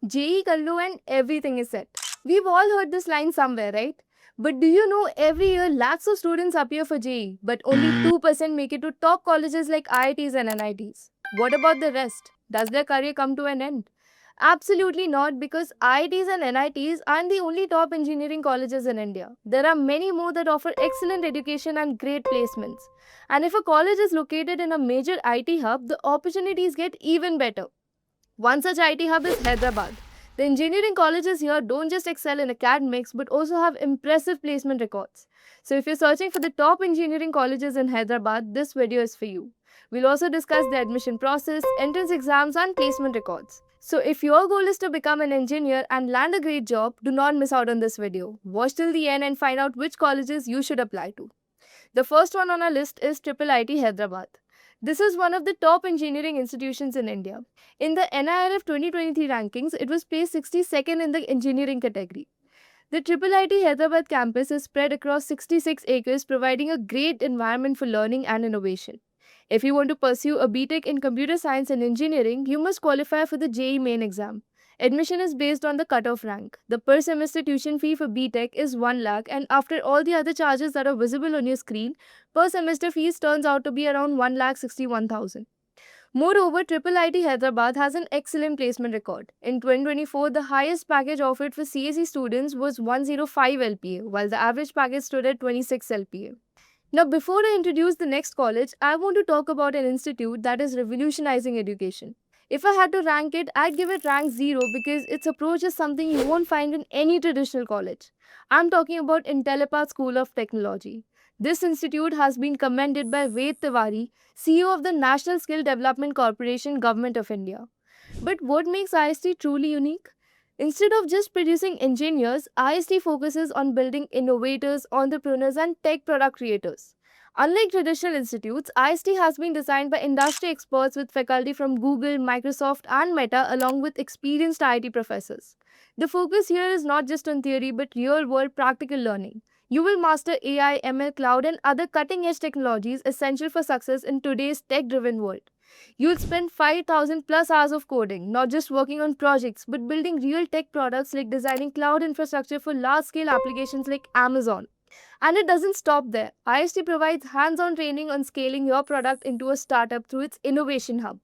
JEE Kallu and everything is set. We've all heard this line somewhere, right? But do you know every year lakhs of students appear for JEE, but only 2% make it to top colleges like IITs and NITs? What about the rest? Does their career come to an end? Absolutely not, because IITs and NITs aren't the only top engineering colleges in India. There are many more that offer excellent education and great placements. And if a college is located in a major IT hub, the opportunities get even better. One such IT hub is Hyderabad. The engineering colleges here don't just excel in academics but also have impressive placement records. So, if you're searching for the top engineering colleges in Hyderabad, this video is for you. We'll also discuss the admission process, entrance exams, and placement records. So, if your goal is to become an engineer and land a great job, do not miss out on this video. Watch till the end and find out which colleges you should apply to. The first one on our list is Triple IT Hyderabad. This is one of the top engineering institutions in India. In the NIRF 2023 rankings, it was placed 62nd in the engineering category. The Triple IT Hyderabad campus is spread across 66 acres, providing a great environment for learning and innovation. If you want to pursue a BTech in computer science and engineering, you must qualify for the JEE main exam. Admission is based on the cutoff rank. The per semester tuition fee for BTech is 1 lakh, and after all the other charges that are visible on your screen, per semester fees turns out to be around 1,61,000. Moreover, Triple IT Hyderabad has an excellent placement record. In 2024, the highest package offered for CSE students was 105 LPA, while the average package stood at 26 LPA. Now, before I introduce the next college, I want to talk about an institute that is revolutionizing education. If I had to rank it, I'd give it rank 0 because its approach is something you won't find in any traditional college. I'm talking about Intellipaat School of Technology. This institute has been commended by Ved Tiwari, CEO of the National Skill Development Corporation, Government of India. But what makes IST truly unique? Instead of just producing engineers, IST focuses on building innovators, entrepreneurs, and tech product creators. Unlike traditional institutes, IST has been designed by industry experts with faculty from Google, Microsoft, and Meta, along with experienced IT professors. The focus here is not just on theory but real world practical learning. You will master AI, ML, cloud, and other cutting edge technologies essential for success in today's tech driven world. You'll spend 5,000 plus hours of coding, not just working on projects, but building real tech products like designing cloud infrastructure for large scale applications like Amazon. And it doesn't stop there. IST provides hands on training on scaling your product into a startup through its innovation hub.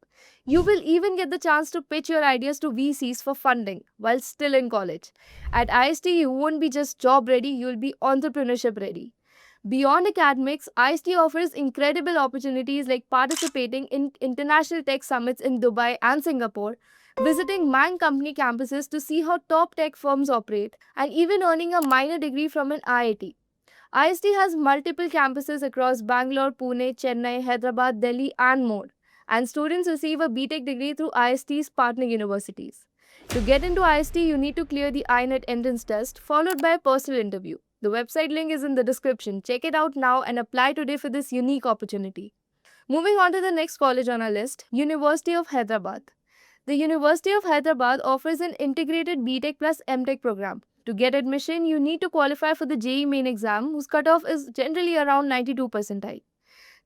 You will even get the chance to pitch your ideas to VCs for funding while still in college. At IST, you won't be just job ready, you'll be entrepreneurship ready. Beyond academics, IST offers incredible opportunities like participating in international tech summits in Dubai and Singapore, visiting Man Company campuses to see how top tech firms operate, and even earning a minor degree from an IIT. IST has multiple campuses across Bangalore, Pune, Chennai, Hyderabad, Delhi, and more. And students receive a BTech degree through IST's partner universities. To get into IST, you need to clear the INET entrance test, followed by a personal interview. The website link is in the description. Check it out now and apply today for this unique opportunity. Moving on to the next college on our list, University of Hyderabad. The University of Hyderabad offers an integrated BTech plus MTech program. To get admission, you need to qualify for the JEE main exam, whose cutoff is generally around 92 percentile.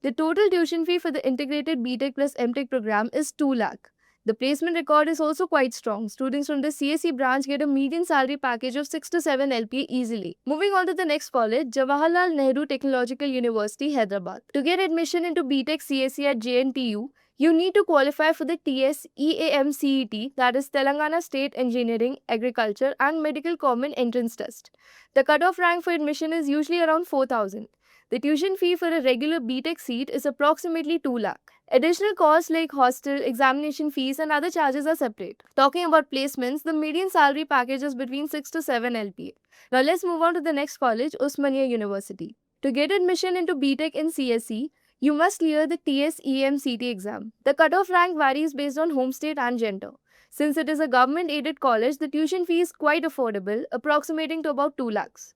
The total tuition fee for the integrated BTech plus MTech program is 2 lakh. The placement record is also quite strong. Students from the CSE branch get a median salary package of 6 to 7 LPA easily. Moving on to the next college, Jawaharlal Nehru Technological University, Hyderabad. To get admission into BTech CSE at JNTU, you need to qualify for the TS EAMCET, that is Telangana State Engineering, Agriculture and Medical Common Entrance Test. The cutoff rank for admission is usually around 4,000. The tuition fee for a regular BTech seat is approximately 2 lakh. Additional costs like hostel, examination fees, and other charges are separate. Talking about placements, the median salary package is between 6 to 7 LPA. Now let's move on to the next college, Osmania University. To get admission into BTech in CSE, you must clear the TS-EMCT exam. The cutoff rank varies based on home state and gender. Since it is a government-aided college, the tuition fee is quite affordable, approximating to about 2 lakhs.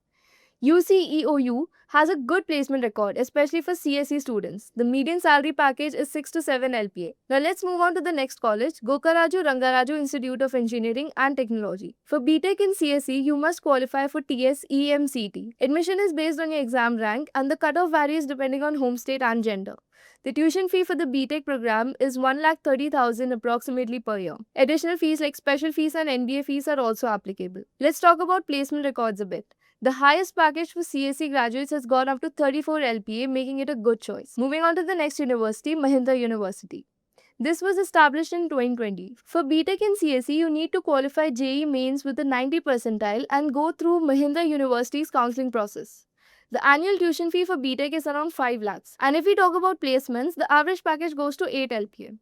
UCEOU has a good placement record, especially for CSE students. The median salary package is 6 to 7 LPA. Now let's move on to the next college, Gokaraju Rangaraju Institute of Engineering and Technology. For BTech in CSE, you must qualify for TS EMCT. Admission is based on your exam rank and the cutoff varies depending on home state and gender. The tuition fee for the BTech program is 1,30,000 approximately per year. Additional fees like special fees and NBA fees are also applicable. Let's talk about placement records a bit. The highest package for CSE graduates has gone up to 34 LPA, making it a good choice. Moving on to the next university, Mahindra University. This was established in 2020. For BTech in CSE, you need to qualify JEE mains with a 90 percentile and go through Mahindra University's counseling process. The annual tuition fee for BTech is around 5 lakhs. And if we talk about placements, the average package goes to 8 LPA.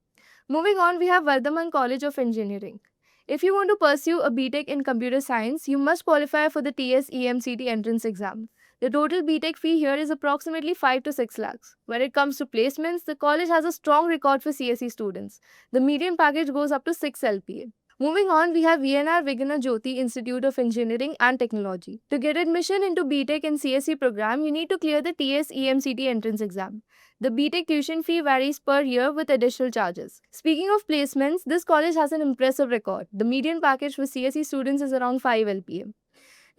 Moving on, we have Vardhaman College of Engineering. If you want to pursue a BTech in computer science, you must qualify for the TS EMCT entrance exam. The total BTech fee here is approximately 5 to 6 lakhs. When it comes to placements, the college has a strong record for CSE students. The median package goes up to 6 LPA. Moving on, we have VNR Vigana Jyoti Institute of Engineering and Technology. To get admission into BTech and CSE program, you need to clear the TS EMCT entrance exam. The BTech tuition fee varies per year with additional charges. Speaking of placements, this college has an impressive record. The median package for CSE students is around 5 LPA.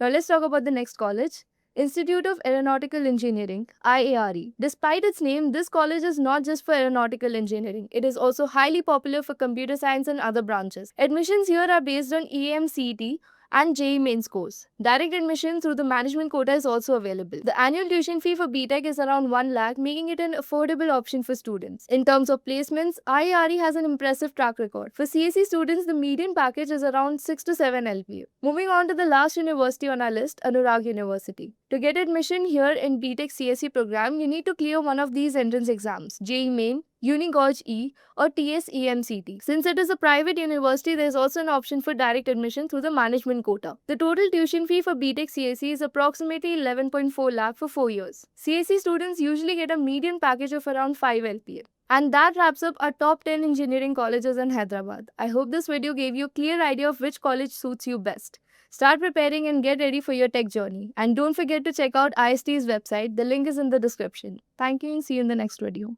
Now let's talk about the next college. Institute of Aeronautical Engineering, IARE. Despite its name, this college is not just for aeronautical engineering. It is also highly popular for computer science and other branches. Admissions here are based on EMCT and JEE main scores. Direct admission through the management quota is also available. The annual tuition fee for BTech is around 1 lakh, making it an affordable option for students. In terms of placements, IARE has an impressive track record. For CSE students, the median package is around 6 to 7 LPA. Moving on to the last university on our list, Anurag University. To get admission here in BTech CSE program, you need to clear one of these entrance exams, JEE Main, Unigorge E, or TS EMCT. Since it is a private university, there is also an option for direct admission through the management quota. The total tuition fee for BTech CSE is approximately 11.4 lakh for 4 years. CSE students usually get a median package of around 5 LPA. And that wraps up our top 10 engineering colleges in Hyderabad. I hope this video gave you a clear idea of which college suits you best. Start preparing and get ready for your tech journey. And don't forget to check out IST's website. The link is in the description. Thank you and see you in the next video.